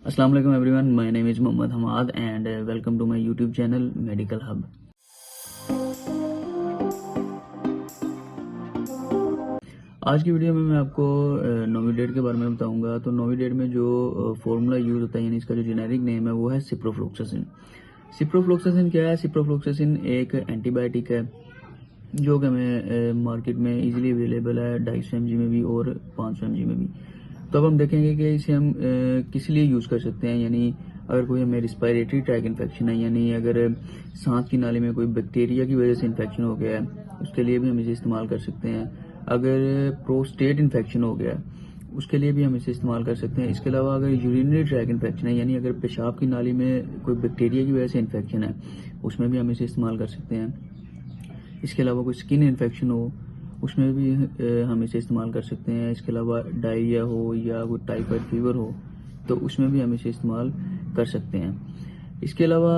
अस्सलाम वालेकुम everyone, my name is Mohammad Hamad and welcome to my YouTube channel medical hub. आज की वीडियो में मैं आपको नोविडेट के बारे में बताऊंगा। तो नोविडेट में जो फॉर्मूला यूज होता है यानी इसका जो जेनेरिक नेम है वो है सिप्रोफ्लोक्सासिन। सिप्रोफ्लोक्सासिन क्या है? सिप्रोफ्लोक्सासिन एक एंटीबायोटिक है जो कि हमें मार्केट में इजीली अवेलेबल है 250 mg में भी और 500 mg में भी। तो अब हम देखेंगे कि इसे हम किस लिए यूज़ कर सकते हैं। यानी अगर कोई हमें रिस्पायरेटरी ट्रैक इन्फेक्शन है, यानी अगर सांस की नाली में कोई बैक्टीरिया की वजह से इन्फेक्शन हो गया है, उसके लिए भी हम इसे इस्तेमाल कर सकते हैं। अगर प्रोस्टेट इन्फेक्शन हो गया है, उसके लिए भी हम इसे इस्तेमाल कर सकते हैं। इसके अलावा अगर यूरिनरी ट्रैक इन्फेक्शन है, यानी अगर पेशाब की नाली में कोई बैक्टीरिया की वजह से इन्फेक्शन है, उसमें भी हम इसे इस्तेमाल कर सकते हैं। इसके अलावा कोई स्किन इन्फेक्शन हो, उसमें भी हम इसे इस्तेमाल कर सकते हैं। इसके अलावा डायरिया हो या कोई टाइफाइड फीवर हो, तो उसमें भी हम इसे इस्तेमाल कर सकते हैं। इसके अलावा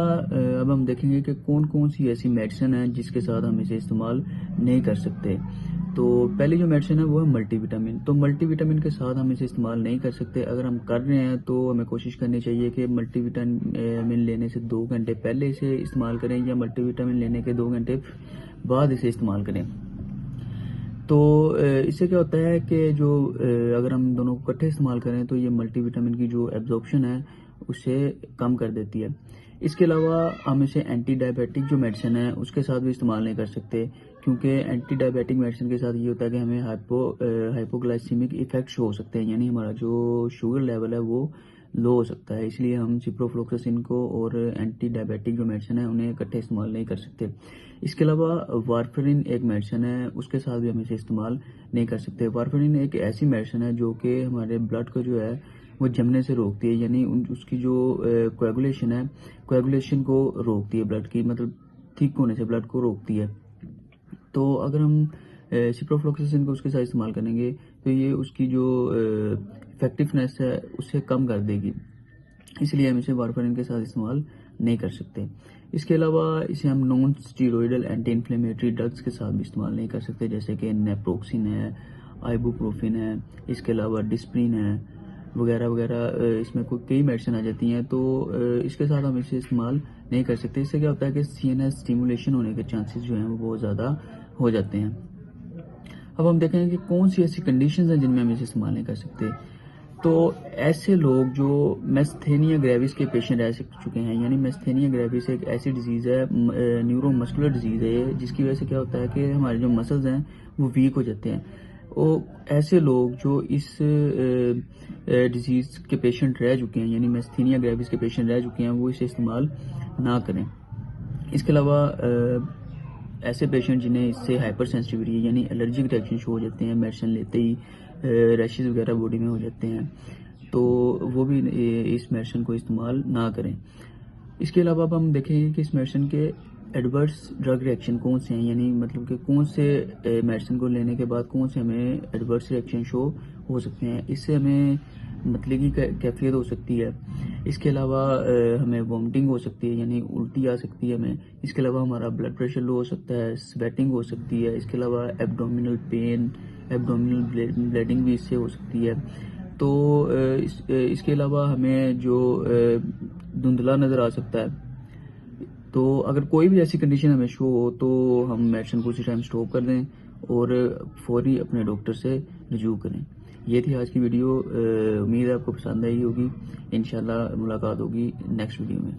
अब हम देखेंगे कि कौन कौन सी ऐसी मेडिसिन है जिसके साथ हम इसे इस्तेमाल नहीं कर सकते। तो पहली जो मेडिसिन है वो है मल्टीविटामिन। तो मल्टीविटामिन के साथ हम इसे इस्तेमाल नहीं कर सकते। अगर हम कर रहे हैं तो हमें कोशिश करनी चाहिए कि मल्टीविटामिन लेने से 2 घंटे पहले इसे इस्तेमाल करें या मल्टीविटामिन लेने के 2 घंटे बाद इसे इस्तेमाल करें। तो इससे क्या होता है कि जो अगर हम दोनों को इकट्ठे इस्तेमाल करें तो ये मल्टीविटामिन की जो एब्जॉर्प्शन है उसे कम कर देती है। इसके अलावा हम इसे एंटी डायबिटिक जो मेडिसिन है उसके साथ भी इस्तेमाल नहीं कर सकते, क्योंकि एंटी डायबिटिक मेडिसिन के साथ ये होता है कि हमें हाइपोग्लाइसीमिक इफेक्ट्स हो सकते हैं, यानी हमारा जो शुगर लेवल है वो लो हो सकता है। इसलिए हम सिप्रोफ्लोक्सासिन को और एंटी डायबिटिक जो मेडिसिन है उन्हें इकट्ठे इस्तेमाल नहीं कर सकते। इसके अलावा वारफरिन एक मेडिसिन है, उसके साथ भी हम इसे इस्तेमाल नहीं कर सकते। वारफरिन एक ऐसी मेडिसिन है जो कि हमारे ब्लड को जो है वो जमने से रोकती है, यानी उसकी जो कोएगुलेशन है, कोएगुलेशन को रोकती है, ब्लड की मतलब थिक होने से ब्लड को रोकती है। तो अगर हम सिप्रोफ्लोक्सासिन को उसके साथ इस्तेमाल करेंगे तो ये उसकी जो इफेक्टिवनेस है उसे कम कर देगी, इसलिए हम इसे वारफरिन के साथ इस्तेमाल नहीं कर सकते। इसके अलावा इसे हम non steroidal anti inflammatory drugs के साथ भी इस्तेमाल नहीं कर सकते, जैसे कि नेप्रोक्सिन है, आइबुप्रोफिन है, इसके अलावा डिस्प्रिन है वगैरह वगैरह। इसमें कोई कई मेडिसिन आ जाती हैं, तो इसके साथ हम इसे इस्तेमाल नहीं कर सकते। इससे क्या होता है कि सीएनएस स्टिमुलेशन होने के चांसेस जो हैं वो बहुत ज़्यादा हो जाते हैं। अब हम देखेंगे कि कौन सी ऐसी कंडीशंस हैं जिनमें हम इसे इस्तेमाल नहीं कर सकते। तो ऐसे लोग जो मैस्थेनिया ग्रेविस के पेशेंट रह चुके हैं, यानी मैस्थेनिया ग्रेविस एक ऐसी डिजीज़ है, न्यूरोमस्कुलर डिजीज़ है ये, जिसकी वजह से क्या होता है कि हमारे जो मसल्स हैं वो वीक हो जाते हैं। वो ऐसे लोग जो इस डिजीज़ के पेशेंट रह चुके हैं, यानी मैस्थेनिया ग्रेविस के पेशेंट रह चुके हैं, वो इसे इस्तेमाल ना करें। इसके अलावा ऐसे पेशेंट जिन्हें इससे हाइपर सेंसिटिविटी यानी एलर्जिक रिएक्शन शो हो जाते हैं मेडिसिन लेते ही, रैशेज वगैरह बॉडी में हो जाते हैं, तो वो भी इस मेडिसिन को इस्तेमाल ना करें। इसके अलावा अब हम देखेंगे कि इस मेडिसिन के एडवर्स ड्रग रिएक्शन कौन से हैं, यानी मतलब कि कौन से मेडिसिन को लेने के बाद कौन से हमें एडवर्स रिएक्शन शो हो सकते हैं। इससे हमें मतले की कैफियत हो सकती है। इसके अलावा हमें वॉमिटिंग हो सकती है, यानी उल्टी आ सकती है हमें। इसके अलावा हमारा ब्लड प्रेशर लो हो सकता है, स्वेटिंग हो सकती है। इसके अलावा एब्डोमिनल पेन, एब्डोमिनल ब्लीडिंग भी इससे हो सकती है। तो इसके अलावा हमें जो धुंधला नज़र आ सकता है। तो अगर कोई भी ऐसी कंडीशन हमें शो हो तो हम मेडिसिन को उसी टाइम स्टॉप कर दें और फौरी अपने डॉक्टर से रिव्यू करें। ये थी आज की वीडियो। उम्मीद है आपको पसंद आई होगी। इंशाल्लाह मुलाकात होगी नेक्स्ट वीडियो में।